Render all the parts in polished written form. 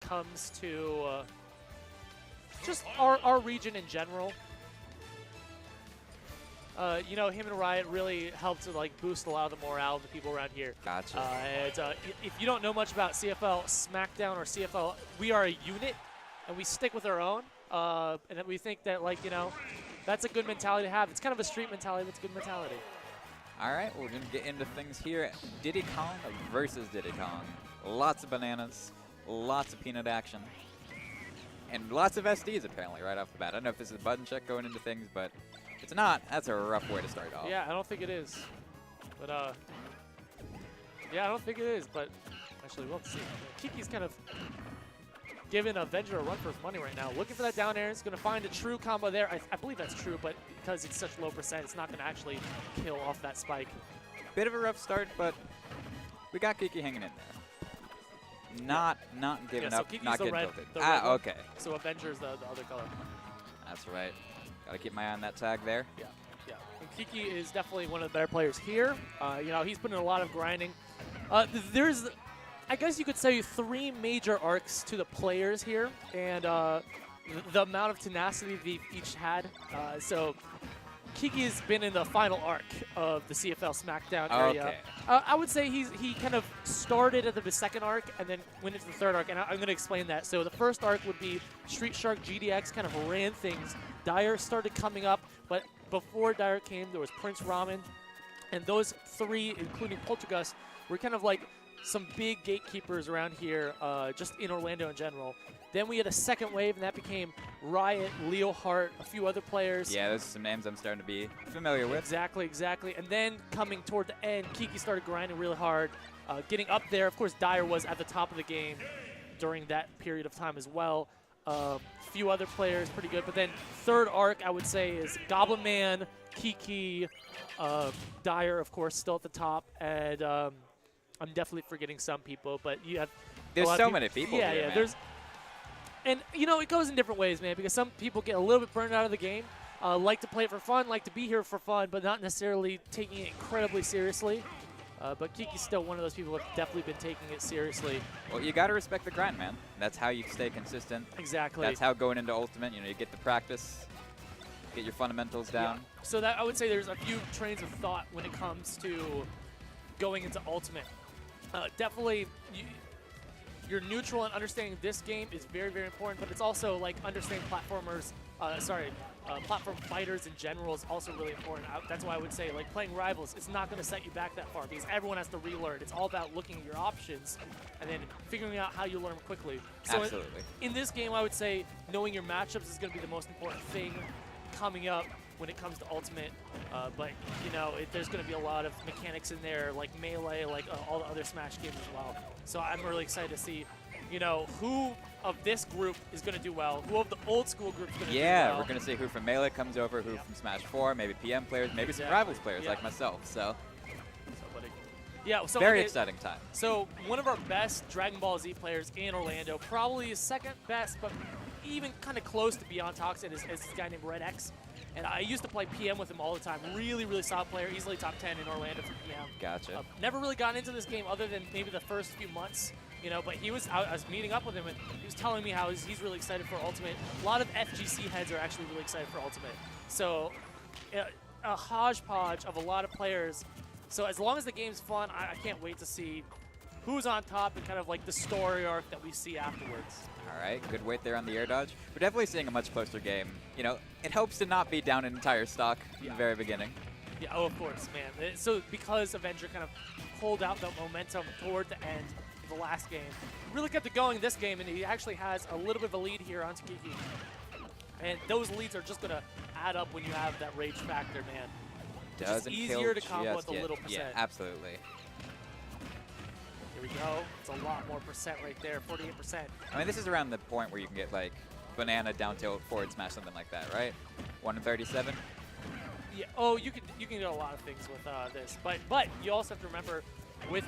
comes to just our region in general. You know, him and Riot really helped to like boost a lot of the morale of the people around here. Gotcha. If you don't know much about CFL, Smackdown, or CFL, we are a unit, and we stick with our own. And we think that, like, you know, that's a good mentality to have. It's kind of a street mentality, but it's a good mentality. All right, we're going to get into things here. Diddy Kong versus Diddy Kong. Lots of bananas, lots of peanut action, and lots of SDs apparently right off the bat. I don't know if this is a button check going into things, but if it's not, that's a rough way to start off. Yeah, I don't think it is. But, yeah, I don't think it is, but actually, we'll see. Kiki's kind of giving Avenger a run for his money right now. Looking for that down air. He's going to find a true combo there. I believe that's true, but because it's such low percent, it's not going to actually kill off that spike. Bit of a rough start, but we got Kiki hanging in there. Not giving so up, Kiki's not the getting red, tilted. the red one. Okay. So Avenger's the other color. That's right. Got to keep my eye on that tag there. Yeah, yeah. And Kiki is definitely one of the better players here. You know, he's putting in a lot of grinding. There's, I guess you could say, 3 major arcs to the players here, and the amount of tenacity they've each had. So Kiki's been in the final arc of the CFL Smackdown area. Okay. I would say he kind of started at the second arc and then went into the third arc, and I'm going to explain that. So the first arc would be Street Shark GDX kind of ran things. Dyer started coming up, but before Dyer came, there was Prince Ramen, and those 3, including Poltergust, were kind of like some big gatekeepers around here, just in Orlando in general. Then we had a second wave, and that became Riot, Leo Hart, a few other players. Yeah, those are some names I'm starting to be familiar with. Exactly, exactly. And then coming toward the end, Kiki started grinding really hard, getting up there. Of course, Dyer was at the top of the game during that period of time as well. Few other players pretty good. But then third arc, I would say, is Goblin Man, Kiki, Dyer, of course, still at the top. And I'm definitely forgetting some people, but you have There's so many people yeah, here, yeah. man. There's, and, you know, it goes in different ways, man, because some people get a little bit burned out of the game, like to play it for fun, like to be here for fun, but not necessarily taking it incredibly seriously. But Kiki's still one of those people who have definitely been taking it seriously. Well, you got to respect the grind, man. That's how you stay consistent. Exactly. That's how going into Ultimate, you know, you get the practice, get your fundamentals down. Yeah. So that I would say there's a few trains of thought when it comes to going into Ultimate. Definitely, you're neutral and understanding this game is very, very important, but it's also like understanding platformers, platform fighters in general is also really important. That's why I would say, like, playing Rivals, it's not going to set you back that far because everyone has to relearn. It's all about looking at your options and then figuring out how you learn quickly. So Absolutely. In this game, I would say knowing your matchups is going to be the most important thing coming up when it comes to Ultimate. But, you know, there's going to be a lot of mechanics in there, like Melee, like all the other Smash games as well. So I'm really excited to see, you know, who of this group is going to do well, who of the old school group is going to do well. Yeah, we're going to see who from Melee comes over, who from Smash 4, maybe PM players, maybe some Rivals players like myself. So, very exciting time. So one of our best Dragon Ball Z players in Orlando, probably his second best, but even kind of close to Beyond Toxin, is this guy named Red X. And I used to play PM with him all the time. Really, really solid player, easily top 10 in Orlando for PM. Gotcha. Never really got into this game other than maybe the first few months, you know, but I was meeting up with him and he was telling me how he's really excited for Ultimate. A lot of FGC heads are actually really excited for Ultimate. So a hodgepodge of a lot of players. So as long as the game's fun, I can't wait to see who's on top and kind of like the story arc that we see afterwards. All right, good weight there on the air dodge. We're definitely seeing a much closer game. You know, it helps to not be down an entire stock in the very beginning. Yeah, oh, of course, man. So because Avenger kind of pulled out the momentum toward the end of the last game, really kept it going this game, and he actually has a little bit of a lead here on Kiki. And those leads are just going to add up when you have that rage factor, man. It's easier to combo with a little percent. Yeah, absolutely. Here we go. It's a lot more percent right there, 48%. I mean, this is around the point where you can get, like, banana down tilt forward smash, something like that, right? 137? Yeah. Oh, you can do a lot of things with this, but you also have to remember with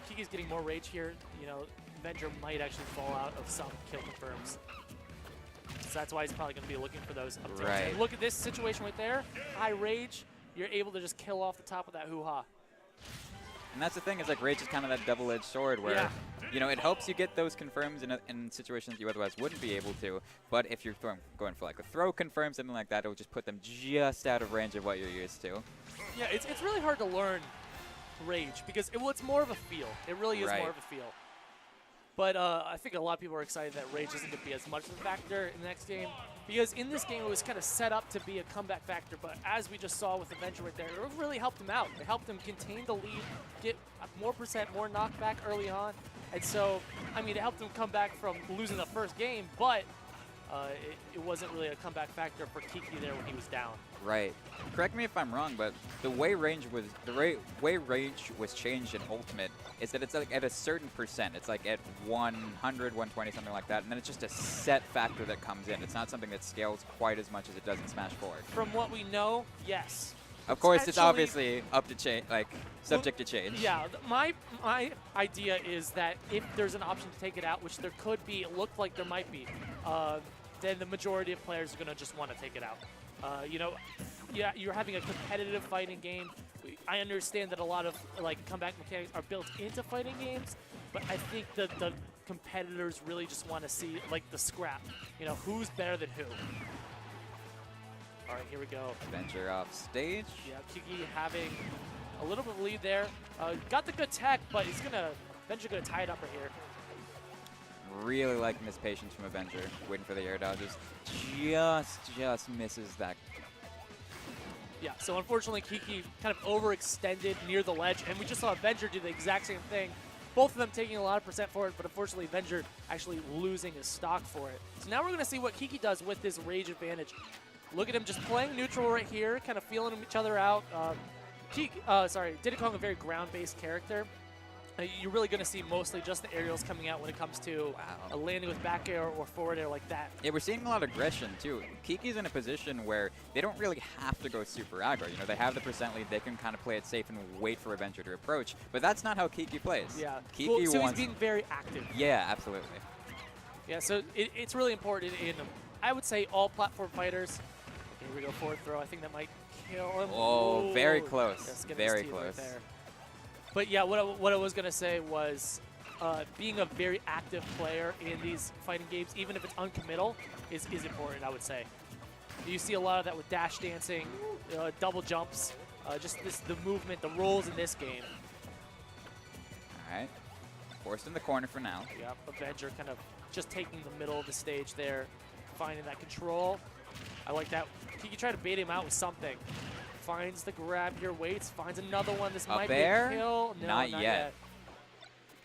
Kiki's getting more rage here. You know, Avenger might actually fall out of some kill confirms. So that's why he's probably going to be looking for those up tilts. Right. And look at this situation right there. High rage, you're able to just kill off the top of that hoo-ha. And that's the thing, is like Rage is kind of that double-edged sword where, you know, it helps you get those confirms in situations you otherwise wouldn't be able to. But if you're going for like a throw confirm, something like that, it'll just put them just out of range of what you're used to. Yeah, it's really hard to learn Rage because it's more of a feel. It really is more of a feel. But I think a lot of people are excited that Rage isn't going to be as much of a factor in the next game. Because in this game, it was kind of set up to be a comeback factor. But as we just saw with Avenger right there, it really helped him out. It helped him contain the lead, get more percent, more knockback early on. And so, I mean, it helped him come back from losing the first game. But it wasn't really a comeback factor for Kiki there when he was down. Right. Correct me if I'm wrong, but the way Rage was changed in Ultimate is that it's like at a certain percent. It's like at 100, 120, something like that, and then it's just a set factor that comes in. It's not something that scales quite as much as it does in Smash 4. From what we know, yes. Of course, it's obviously up to change, like subject to change. Yeah, my idea is that if there's an option to take it out, which there could be, it looked like there might be, then the majority of players are going to just want to take it out. You know, yeah, you're having a competitive fighting game. I understand that a lot of like comeback mechanics are built into fighting games, but I think that the competitors really just want to see like the scrap. You know, who's better than who. All right, here we go. Avenger off stage. Yeah, Kiki having a little bit of lead there. Got the good tech, but Avenger gonna tie it up right here. Really liking this patience from Avenger, waiting for the air dodges. Just misses that. Yeah, so unfortunately Kiki kind of overextended near the ledge, and we just saw Avenger do the exact same thing. Both of them taking a lot of percent for it, but unfortunately Avenger actually losing his stock for it. So now we're going to see what Kiki does with this Rage advantage. Look at him just playing neutral right here, kind of feeling each other out. Diddy Kong, a very ground-based character. You're really going to see mostly just the aerials coming out when it comes to landing with back air or forward air like that. Yeah, we're seeing a lot of aggression, too. Kiki's in a position where they don't really have to go super aggro. You know, they have the percent lead. They can kind of play it safe and wait for Avenger to approach. But that's not how Kiki plays. Yeah, Kiki so he's being very active. Yeah, absolutely. Yeah, so it's really important in, I would say, all platform fighters. Here we go, forward throw. I think that might kill him. Oh, very close. Yes, very close. Right there. But yeah, what I was going to say was being a very active player in these fighting games, even if it's uncommittal, is important, I would say. You see a lot of that with dash dancing, double jumps, just the movement, the rolls in this game. All right. Forced in the corner for now. Yeah, Avenger kind of just taking the middle of the stage there, finding that control. I like that. Kiki tried to bait him out with something. Finds the grab here, waits, finds another one. This might be a kill. No, not yet.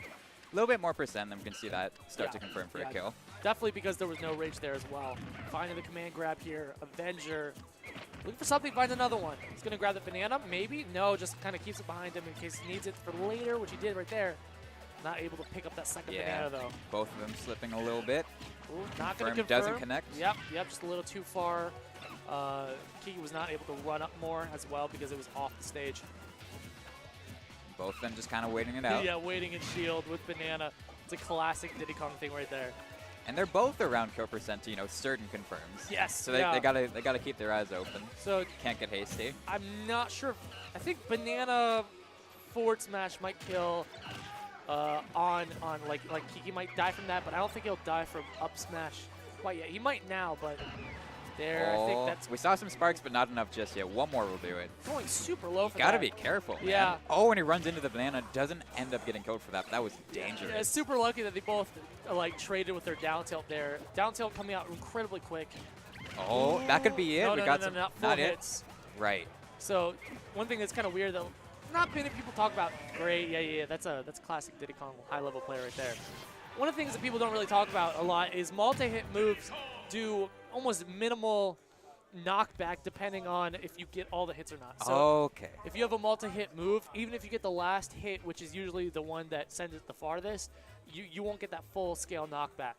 A little bit more percent, then we can see that start to confirm for a kill. Definitely because there was no Rage there as well. Finding the command grab here. Avenger looking for something, finds another one. He's going to grab the banana, maybe? No, just kind of keeps it behind him in case he needs it for later, which he did right there. Not able to pick up that second banana, though. Both of them slipping a little bit. Ooh, not going to confirm. Doesn't connect. Yep, just a little too far. Kiki was not able to run up more as well because it was off the stage. Both of them just kind of waiting it out. Yeah, waiting in shield with banana. It's a classic Diddy Kong thing right there. And they're both around kill percent to, you know, certain confirms. Yes. So they gotta keep their eyes open. So can't get hasty. I'm not sure. I think banana forward smash might kill on like Kiki might die from that, but I don't think he'll die from up smash quite yet. He might now, but there, I think that's... We saw some sparks, but not enough just yet. One more will do it. Going super low for Gotta be careful, man. Yeah. Oh, when he runs into the banana, doesn't end up getting killed for that. That was dangerous. Yeah, it's super lucky that they both like traded with their down tilt there. Down tilt coming out incredibly quick. Oh, that could be it. No, we no, got no, some, not hits. Right. So one thing that's kind of weird though, not many people talk about. Great, yeah. That's classic Diddy Kong, high level player right there. One of the things that people don't really talk about a lot is multi-hit moves do almost minimal knockback depending on if you get all the hits or not. So if you have a multi-hit move, even if you get the last hit, which is usually the one that sends it the farthest, you won't get that full scale knockback.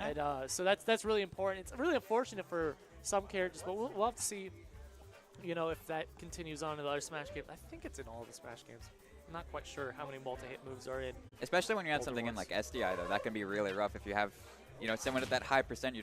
And so that's really important. It's really unfortunate for some characters, but we'll have to see, you know, if that continues on in the other Smash games. I think it's in all the Smash games. I'm not quite sure how many multi-hit moves are in. Especially when you add something in like SDI, though. That can be really rough if you have, you know, someone at that high percent, you're